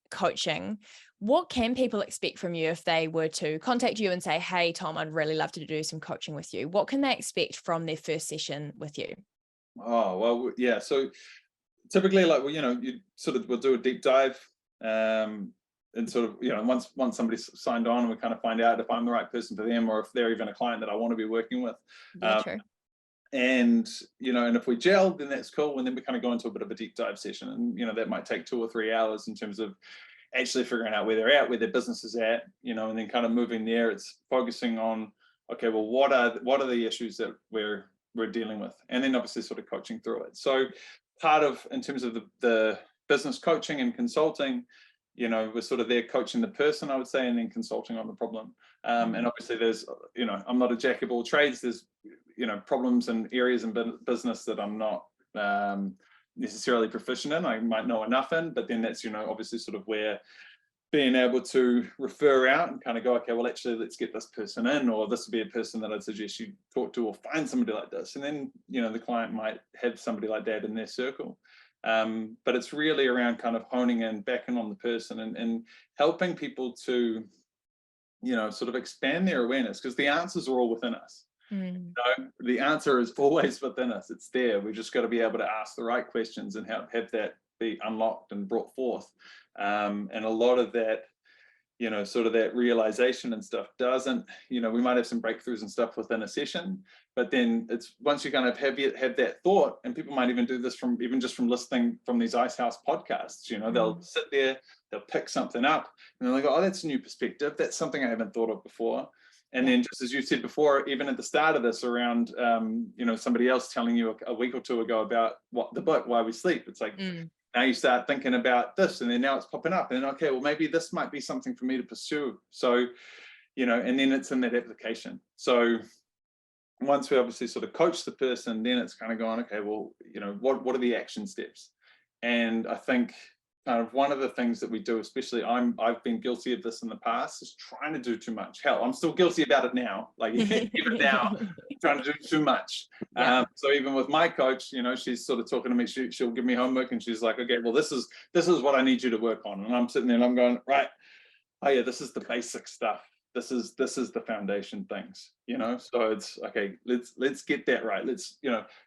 coaching, what can people expect from you if they were to contact you and say, hey, Tom, I'd really love to do some coaching with you? What can they expect from their first session with you? Oh, well, yeah. So typically, like, you sort of will do a deep dive, and sort of, once somebody's signed on, we kind of find out if I'm the right person for them, or if they're even a client that I want to be working with. True. And, and if we gel, then that's cool. And then we kind of go into a bit of a deep dive session, and, that might take 2 or 3 hours in terms of actually figuring out where they're at, where their business is at, and then kind of moving there. It's focusing on, okay, well, what are the issues that we're dealing with? And then obviously sort of coaching through it. So part of, in terms of the business coaching and consulting, we're sort of there coaching the person, I would say, and then consulting on the problem. And obviously there's, I'm not a jack of all trades. There's, problems and areas in business that I'm not necessarily proficient in. I might know enough in, but then that's, obviously sort of where being able to refer out and kind of go, okay, well, actually, let's get this person in, or this would be a person that I'd suggest you talk to, or find somebody like this. And then, the client might have somebody like that in their circle. But it's really around kind of honing in, backing on the person, and helping people to, sort of expand their awareness, because the answers are all within us. The answer is always within us. It's there. We've just got to be able to ask the right questions and have that be unlocked and brought forth. And a lot of that, sort of that realization and stuff doesn't, we might have some breakthroughs and stuff within a session, but then it's once you kind of have that thought, and people might even do this from listening from these Icehouse podcasts, they'll sit there, they'll pick something up, and they'll go, oh, that's a new perspective. That's something I haven't thought of before. And then just as you said before, even at the start of this around, somebody else telling you a week or two ago about what the book, Why We Sleep, it's like, now you start thinking about this, and then now it's popping up, and then, okay, well, maybe this might be something for me to pursue. So, and then it's in that application. So once we obviously sort of coach the person, then it's kind of going, okay, well, what are the action steps? And I think kind of one of the things that we do, especially I've been guilty of this in the past, is trying to do too much. Hell, I'm still guilty about it now. Like even now, trying to do too much. So even with my coach, she's sort of talking to me. She'll give me homework, and she's like, okay, well, this is what I need you to work on. And I'm sitting there and I'm going, right, oh yeah, this is the basic stuff. This is the foundation things, so it's okay, let's get that right. Let's,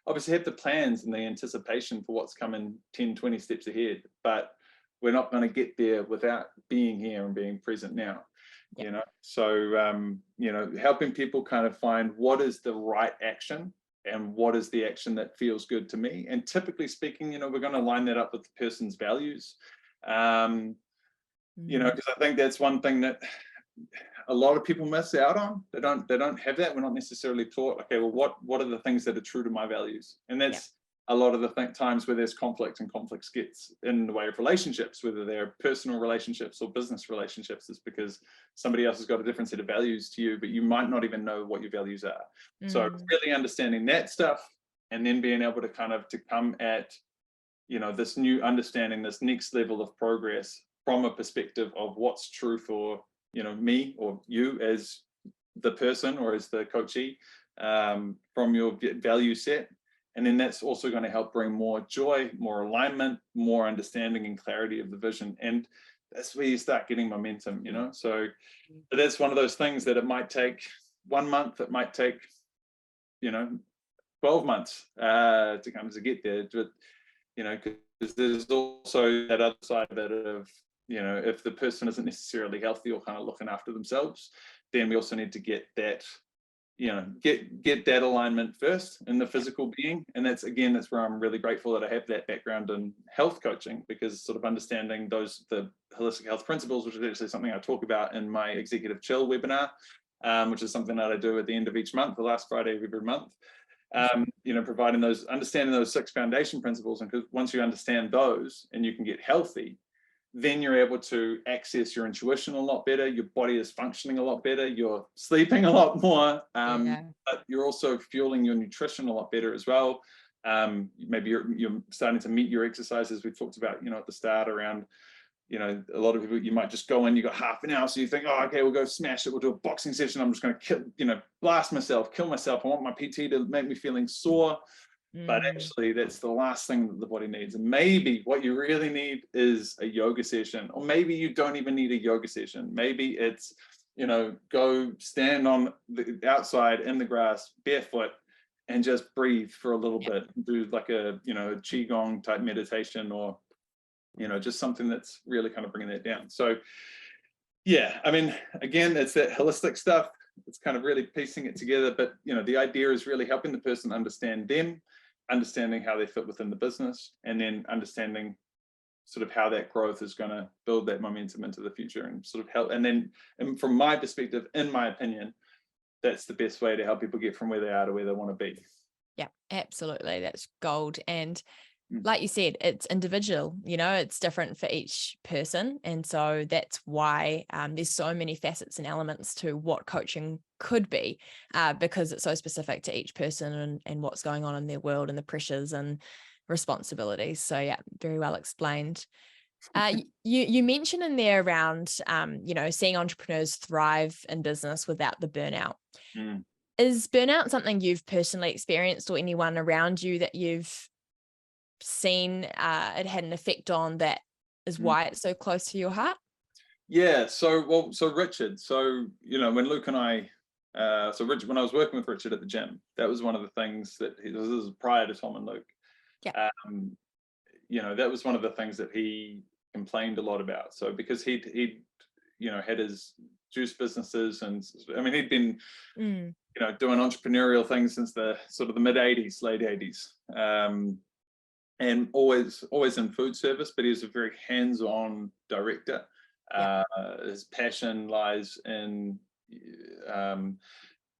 obviously have the plans and the anticipation for what's coming 10, 20 steps ahead, but we're not going to get there without being here and being present now. So helping people kind of find what is the right action and what is the action that feels good to me. And typically speaking, we're going to line that up with the person's values. Because I think that's one thing that a lot of people miss out on. They don't have that. We're not necessarily taught, okay, well, what are the things that are true to my values? And that's a lot of the times where there's conflict, and conflicts gets in the way of relationships, whether they're personal relationships or business relationships, is because somebody else has got a different set of values to you, but you might not even know what your values are. So really understanding that stuff, and then being able to kind of to come at, this new understanding, this next level of progress from a perspective of what's true for, me or you as the person or as the coachee, from your value set. And then that's also going to help bring more joy, more alignment, more understanding and clarity of the vision. And that's where you start getting momentum, So that's one of those things that it might take 1 month, it might take, 12 months to get there. But, because there's also that other side of it of, if the person isn't necessarily healthy or kind of looking after themselves, then we also need to get that, get that alignment first in the physical being. And that's where I'm really grateful that I have that background in health coaching, because sort of understanding the holistic health principles, which is actually something I talk about in my Executive Chill webinar, which is something that I do at the end of each month, the last Friday of every month. Understanding those 6 foundation principles. And because once you understand those and you can get healthy, then you're able to access your intuition a lot better. Your body is functioning a lot better. You're sleeping a lot more, but you're also fueling your nutrition a lot better as well. Maybe you're starting to meet your exercises. We talked about, at the start around, a lot of people, you might just go in, you got half an hour. So you think, oh, okay, we'll go smash it. We'll do a boxing session. I'm just going to blast myself, kill myself. I want my PT to make me feeling sore. But actually, that's the last thing that the body needs. And maybe what you really need is a yoga session, or maybe you don't even need a yoga session. Maybe it's, go stand on the outside in the grass barefoot and just breathe for a little bit, do like a, qigong type meditation, or, just something that's really kind of bringing that down. So, yeah, I mean, again, it's that holistic stuff. It's kind of really piecing it together. But, the idea is really helping the person understand them, understanding how they fit within the business, and then understanding sort of how that growth is going to build that momentum into the future and sort of help. And from my perspective, in my opinion, that's the best way to help people get from where they are to where they want to be. Yeah, absolutely. That's gold. And like you said, it's individual, it's different for each person. And so that's why there's so many facets and elements to what coaching could be, because it's so specific to each person and what's going on in their world and the pressures and responsibilities. So yeah, very well explained. You mentioned in there around, seeing entrepreneurs thrive in business without the burnout. Is burnout something you've personally experienced, or anyone around you that you've seen it had an effect on, that is why it's so close to your heart? Yeah, so Richard, when Luke and I, Richard, when I was working with Richard at the gym, that was one of the things that this is prior to Tom and Luke. Yeah. That was one of the things that he complained a lot about. So because he'd had his juice businesses, and I mean, he'd been doing entrepreneurial things since the sort of the mid 80s, late 80s, and always in food service, but he was a very hands-on director. His passion lies in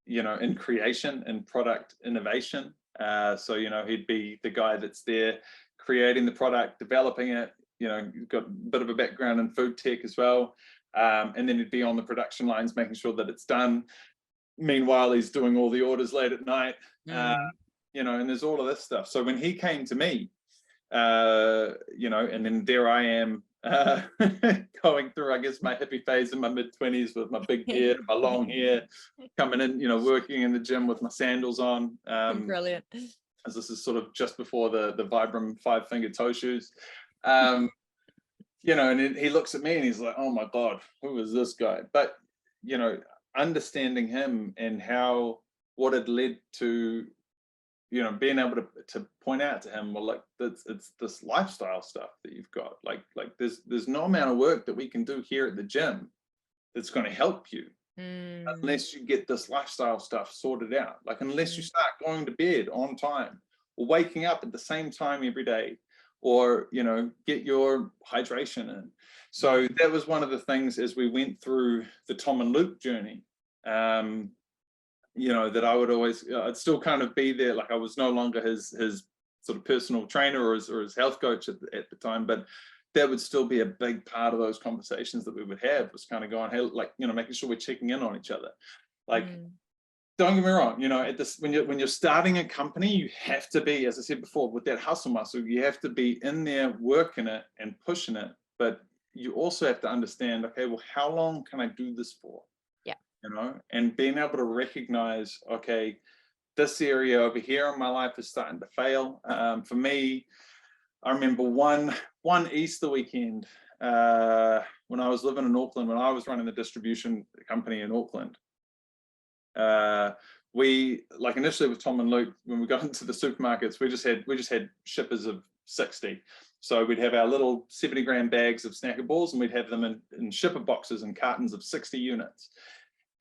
in creation and product innovation. So he'd be the guy that's there creating the product, developing it. Got a bit of a background in food tech as well, and then he'd be on the production lines making sure that it's done. Meanwhile, he's doing all the orders late at night, and there's all of this stuff. So when he came to me, and then there I am going through, I guess, my hippie phase in my mid-20s with my big beard, my long hair, coming in, working in the gym with my sandals on. Brilliant. As this is sort of just before the Vibram 5-finger toe shoes. And he looks at me and he's like, oh my God, who is this guy? But, understanding him and what had led to, being able to point out to him, well, like, it's this lifestyle stuff that you've got. Like there's no amount of work that we can do here at the gym that's going to help you unless you get this lifestyle stuff sorted out. Like, unless you start going to bed on time or waking up at the same time every day, or get your hydration in. So that was one of the things as we went through the Tom and Luke journey, that I would always, I'd still kind of be there. Like, I was no longer his sort of personal trainer or his health coach at the time, but that would still be a big part of those conversations that we would have, was kind of going, hey, like, making sure we're checking in on each other. Like, don't get me wrong, at this, when you're starting a company, you have to be, as I said before, with that hustle muscle, you have to be in there working it and pushing it. But you also have to understand, okay, well, how long can I do this for? Yeah. And being able to recognize, okay, this area over here in my life is starting to fail. For me, I remember one Easter weekend when I was living in Auckland, when I was running the distribution company in Auckland. We, like, initially with Tom and Luke, when we got into the supermarkets, we just had shippers of 60. So we'd have our little 70-gram bags of Snackables, and we'd have them in shipper boxes and cartons of 60 units.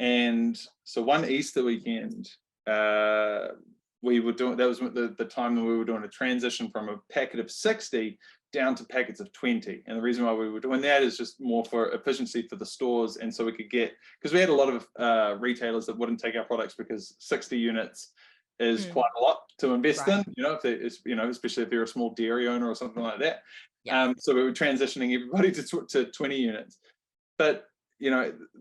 And so one Easter weekend, we were doing, that was the time that we were doing a transition from a packet of 60 down to packets of 20. And the reason why we were doing that is just more for efficiency for the stores. And so we could get, because we had a lot of retailers that wouldn't take our products because 60 units is quite a lot to invest in, especially if you're a small dairy owner or something like that. So we were transitioning everybody to 20 units. But,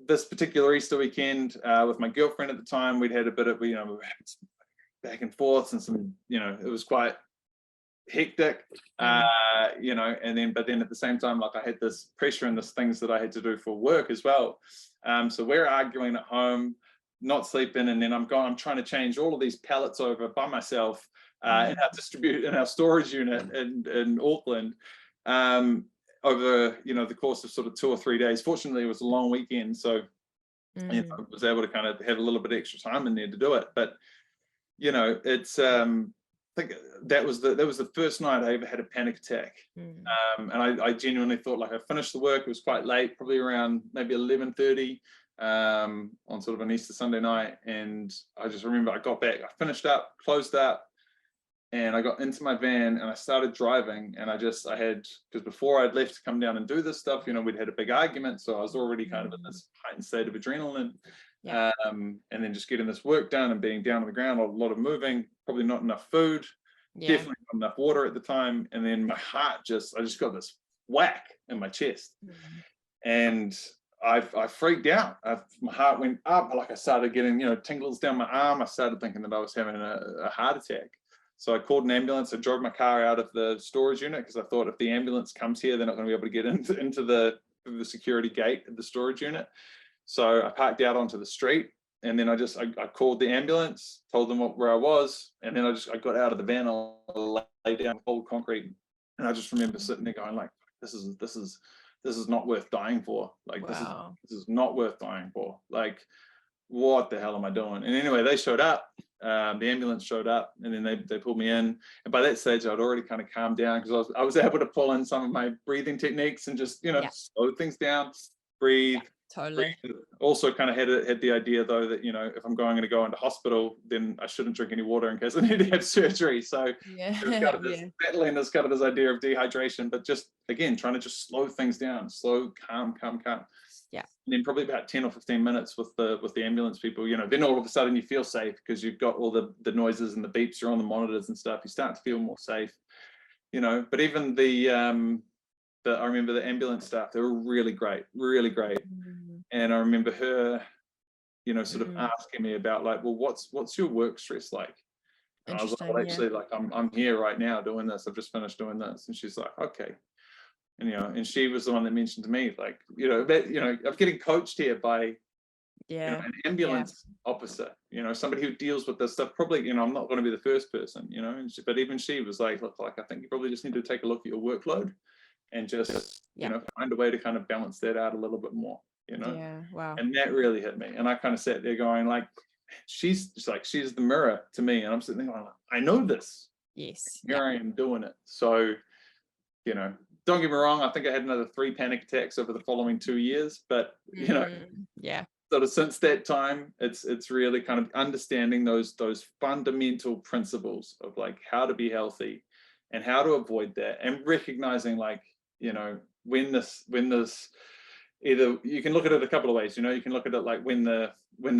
this particular Easter weekend with my girlfriend at the time, we'd had a bit of, we had some back and forths and some, it was quite hectic, but then at the same time, like, I had this pressure and this things that I had to do for work as well. So we're arguing at home, not sleeping, and then I'm trying to change all of these pallets over by myself in our storage unit in Auckland over the course of sort of 2 or 3 days. Fortunately, it was a long weekend, so I was able to kind of have a little bit extra time in there to do it. But it's I think that was the first night I ever had a panic attack. And I genuinely thought, like, I finished the work, it was quite late, probably around maybe 11:30 on sort of an Easter Sunday night. And I just remember I got back, I finished up, closed up, and I got into my van and I started driving. And I had, because before I'd left to come down and do this stuff, we'd had a big argument. So I was already kind of in this heightened state of adrenaline. And then just getting this work done and being down on the ground, a lot of moving, probably not enough food, definitely not enough water at the time. And then my heart I just got this whack in my chest. And I freaked out. My heart went up, like I started getting, tingles down my arm. I started thinking that I was having a heart attack. So I called an ambulance. I drove my car out of the storage unit because I thought if the ambulance comes here, they're not going to be able to get into the security gate of the storage unit. So I parked out onto the street, and then I called the ambulance, told them where I was, and then I got out of the van, I lay down cold concrete, and I just remember sitting there going, like, this is not worth dying for. Like, this is not worth dying for. Like, what the hell am I doing? And anyway, they showed up. The ambulance showed up, and then they pulled me in. And by that stage, I'd already kind of calmed down because I was able to pull in some of my breathing techniques and just slow things down, breathe. Totally. Also kind of had the idea though that, if I'm going to go into hospital, then I shouldn't drink any water in case I need to have surgery. So Yeah. there's kind of this battling this kind of this idea of dehydration, but just again trying to just slow things down, slow, calm. Yeah. And then probably about 10 or 15 minutes with the ambulance people, then all of a sudden you feel safe because you've got all the noises and the beeps, you're on the monitors and stuff. You start to feel more safe, But even I remember the ambulance staff, they were really great. And I remember her, sort of asking me about like, well, what's your work stress like? And I was like, well, actually, like I'm here right now doing this. I've just finished doing this. And she's like, okay. And and she was the one that mentioned to me, like, I'm getting coached here by an ambulance officer, somebody who deals with this stuff. Probably, I'm not going to be the first person, but even she was like, look, like I think you probably just need to take a look at your workload and just find a way to kind of balance that out a little bit more, Wow. And that really hit me. And I kind of sat there going like, she's the mirror to me, and I'm sitting there going, I know this. Yes. Here I am doing it. So don't get me wrong, I think I had another 3 panic attacks over the following 2 years, but sort of since that time, it's really kind of understanding those fundamental principles of like how to be healthy and how to avoid that, and recognizing like, when this either, you can look at it a couple of ways. You can look at it like when the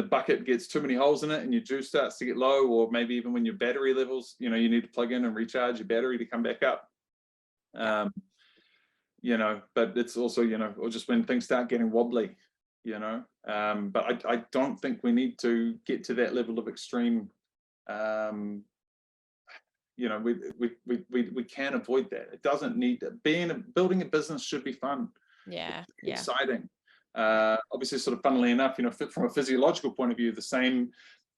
bucket gets too many holes in it and your juice starts to get low, or maybe even when your battery levels, you need to plug in and recharge your battery to come back up. But it's also, or just when things start getting wobbly, but I don't think we need to get to that level of extreme. We can avoid that. It doesn't need to. Building a business should be fun. Exciting. Obviously, sort of funnily enough, from a physiological point of view, the same,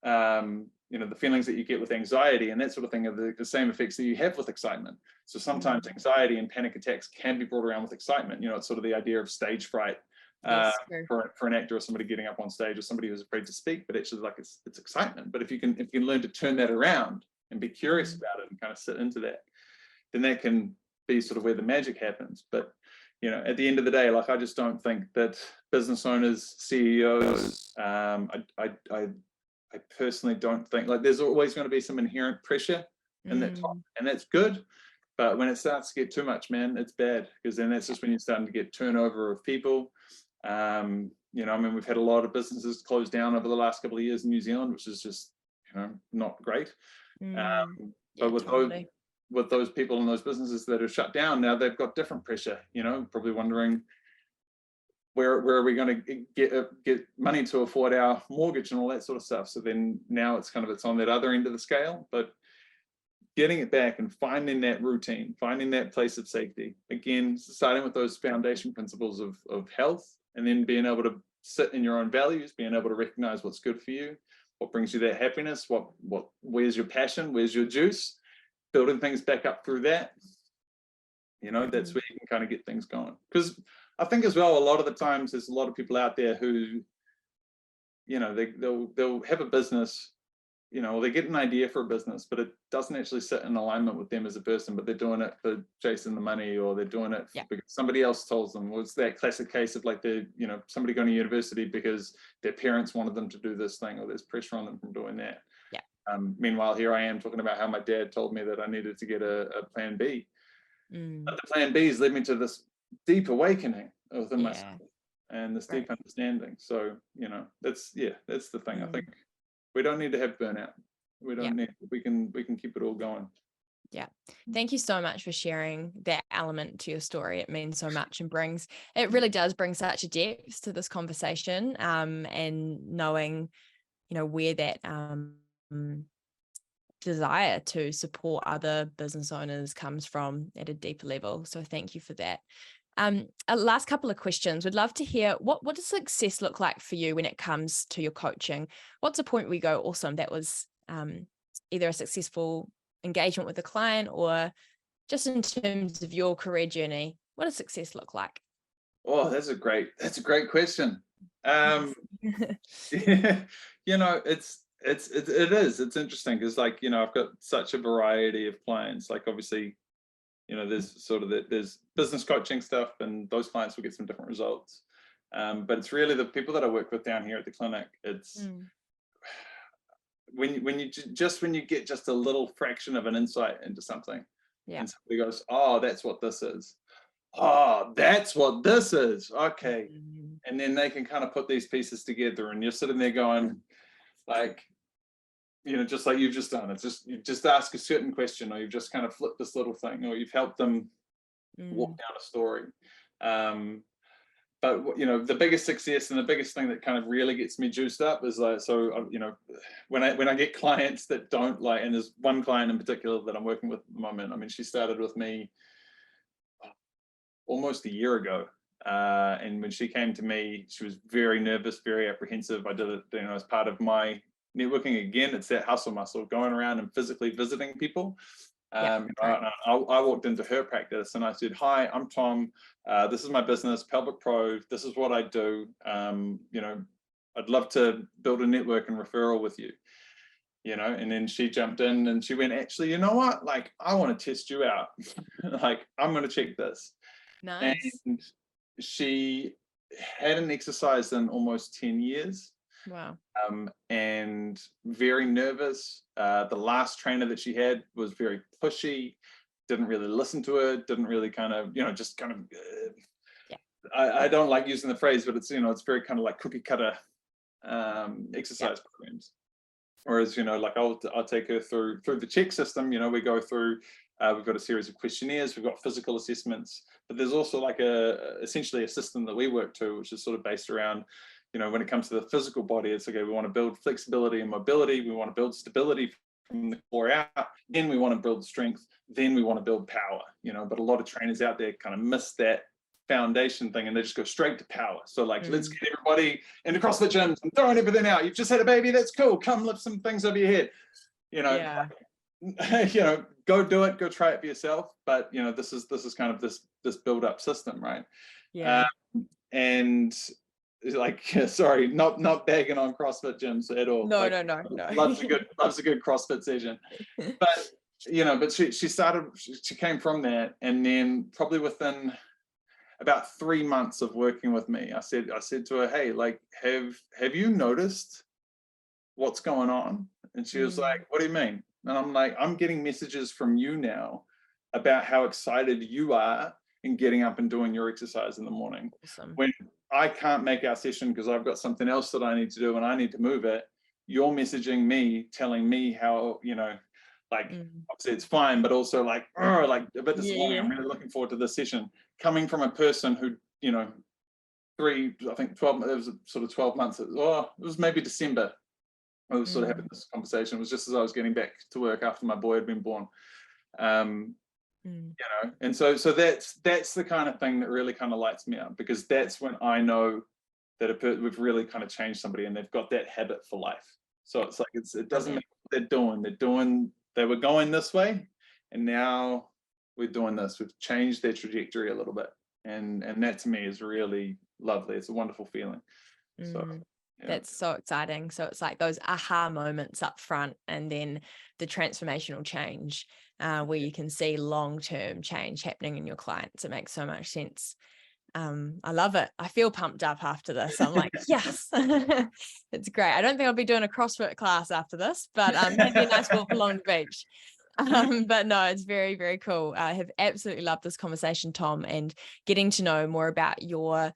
the feelings that you get with anxiety and that sort of thing are the same effects that you have with excitement. So sometimes anxiety and panic attacks can be brought around with excitement. It's sort of the idea of stage fright for an actor or somebody getting up on stage, or somebody who's afraid to speak, but actually like it's excitement. But if you can learn to turn that around and be curious about it and kind of sit into that, then that can be sort of where the magic happens. But at the end of the day, like I just don't think that business owners, CEOs, I personally don't think, like, there's always going to be some inherent pressure in that top, and that's good. But when it starts to get too much, man, it's bad, because then that's just when you're starting to get turnover of people. We've had a lot of businesses close down over the last couple of years in New Zealand, which is just, not great. But with those people and those businesses that are shut down now, they've got different pressure. Probably wondering where are we going to get money to afford our mortgage and all that sort of stuff. So then now it's on that other end of the scale, but getting it back and finding that routine, finding that place of safety. Again, starting with those foundation principles of health, and then being able to sit in your own values, being able to recognize what's good for you, what brings you that happiness, where's your passion, where's your juice, building things back up through that. That's where you can kind of get things going. Because I think as well, a lot of the times there's a lot of people out there who, they'll have a business, or they get an idea for a business, but it doesn't actually sit in alignment with them as a person, but they're doing it for chasing the money, or they're doing it because somebody else tells them. Well, it's that classic case of like somebody going to university because their parents wanted them to do this thing, or there's pressure on them from doing that. Meanwhile, here I am talking about how my dad told me that I needed to get a plan B. But the plan B's led me to this deep awakening within myself and this deep understanding. So, that's the thing. I think we don't need to have burnout. We don't need, we can keep it all going. Yeah. Thank you so much for sharing that element to your story. It means so much, and it really does bring such a depth to this conversation, and knowing, where that desire to support other business owners comes from at a deeper level. So thank you for that. Last couple of questions. We'd love to hear what does success look like for you when it comes to your coaching? What's a point where you go, awesome, that was either a successful engagement with a client, or just in terms of your career journey, what does success look like? Oh, that's a great question. It's interesting because, like, I've got such a variety of clients. Like, obviously, there's sort of there's business coaching stuff, and those clients will get some different results. But it's really the people that I work with down here at the clinic. It's when you get just a little fraction of an insight into something, and somebody goes, "Oh, that's what this is. Oh, that's what this is. Okay," and then they can kind of put these pieces together, and you're sitting there going, like, just like you've just done. It's just you just ask a certain question, or you've just kind of flipped this little thing, or you've helped them walk down a story. But the biggest success and the biggest thing that kind of really gets me juiced up is like, when I get clients that don't like, and there's one client in particular that I'm working with at the moment. I mean, she started with me almost a year ago, and when she came to me, she was very nervous, very apprehensive. I did it, as part of my networking. Again, it's that hustle muscle, going around and physically visiting people. I walked into her practice and I said, "Hi, I'm Tom. This is my business, Pelvic Pro. This is what I do. I'd love to build a network and referral with you." And then she jumped in and she went, "Actually, you know what? Like, I want to test you out. Like, I'm going to check this." Nice. And she hadn't exercised in almost 10 years. Wow. And very nervous. The last trainer that she had was very pushy, didn't really listen to her, didn't really kind of, just kind of, I don't like using the phrase, but it's, it's very kind of like cookie cutter exercise programs. Whereas, like I'll take her through the check system. We go through, we've got a series of questionnaires, we've got physical assessments, but there's also like essentially a system that we work to, which is sort of based around, when it comes to the physical body, it's okay, we want to build flexibility and mobility, we want to build stability from the core out, then we want to build strength, then we want to build power, but a lot of trainers out there kind of miss that foundation thing and they just go straight to power. So like, let's get everybody into CrossFit gyms and throwing everything out. You've just had a baby, that's cool, come lift some things over your head. Go do it, go try it for yourself. But this is kind of this build-up system, right? And like, sorry, not bagging on CrossFit gyms at all. No. Loves a good CrossFit session. But she came from that, and then probably within about 3 months of working with me, I said to her, "Hey, like, have you noticed what's going on?" And she was like, "What do you mean?" And I'm like, "I'm getting messages from you now about how excited you are in getting up and doing your exercise in the morning. Awesome. When I can't make our session because I've got something else that I need to do and I need to move it, you're messaging me, telling me how, obviously it's fine, but also like a bit disappointing. I'm really looking forward to this session." Coming from a person who, 12, it was sort of 12 months, it was maybe December. I was sort of having this conversation. It was just as I was getting back to work after my boy had been born. And so that's the kind of thing that really kind of lights me up, because that's when I know that we've really kind of changed somebody and they've got that habit for life. So it's like, it doesn't matter what they were going this way, and now we're doing this. We've changed their trajectory a little bit, and that to me is really lovely. It's a wonderful feeling. So that's so exciting. So it's like those aha moments up front, and then the transformational change where you can see long-term change happening in your clients. It makes so much sense. I love it. I feel pumped up after this. I'm like, yes, it's great. I don't think I'll be doing a CrossFit class after this, but maybe a nice walk along the beach. But no, it's very, very cool. I have absolutely loved this conversation, Tom, and getting to know more about your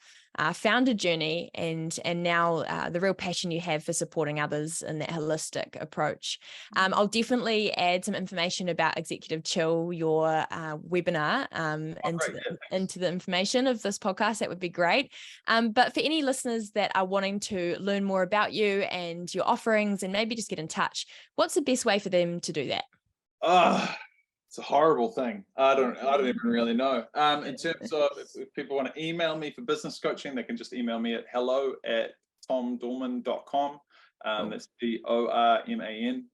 founder journey and now the real passion you have for supporting others in that holistic approach. I'll definitely add some information about Executive Chill, your webinar, into the information of this podcast. That would be great. But for any listeners that are wanting to learn more about you and your offerings and maybe just get in touch, what's the best way for them to do that? It's a horrible thing. I don't even really know. In terms of if people want to email me for business coaching, they can just email me at hello@tomdorman.com. That's DORMAN.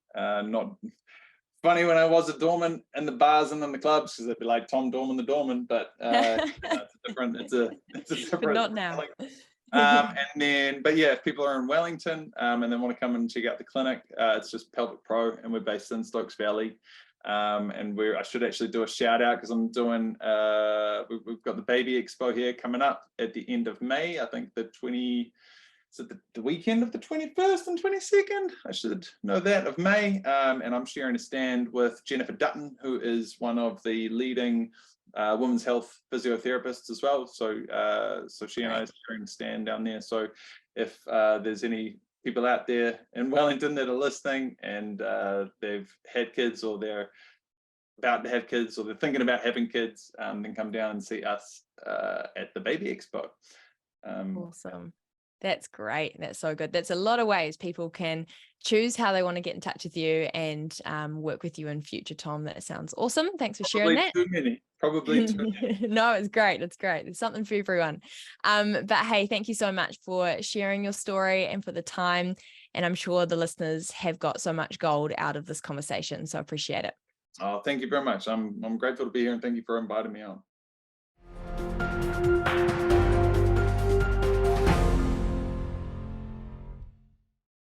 Not funny when I was a doorman in the bars and in the clubs, because they'd be like Tom Dorman the doorman, but it's a different. But not now. But yeah, if people are in Wellington and they want to come and check out the clinic, it's just Pelvic Pro, and we're based in Stokes Valley. And I should actually do a shout out because I'm doing, we've got the Baby Expo here coming up at the end of May. I think the weekend of the 21st and 22nd, I should know that, of May. And I'm sharing a stand with Jennifer Dutton, who is one of the leading women's health physiotherapists as well. So she and I are sharing a stand down there. So if there's any people out there in Wellington that are listening and they've had kids, or they're about to have kids, or they're thinking about having kids, then come down and see us at the Baby Expo. Awesome. That's great. That's so good. That's a lot of ways people can choose how they want to get in touch with you and work with you in future, Tom. That sounds awesome. Thanks for sharing that. Probably too many. No, it's great. It's great. There's something for everyone. But hey, thank you so much for sharing your story and for the time. And I'm sure the listeners have got so much gold out of this conversation. So I appreciate it. Oh, thank you very much. I'm grateful to be here, and thank you for inviting me on.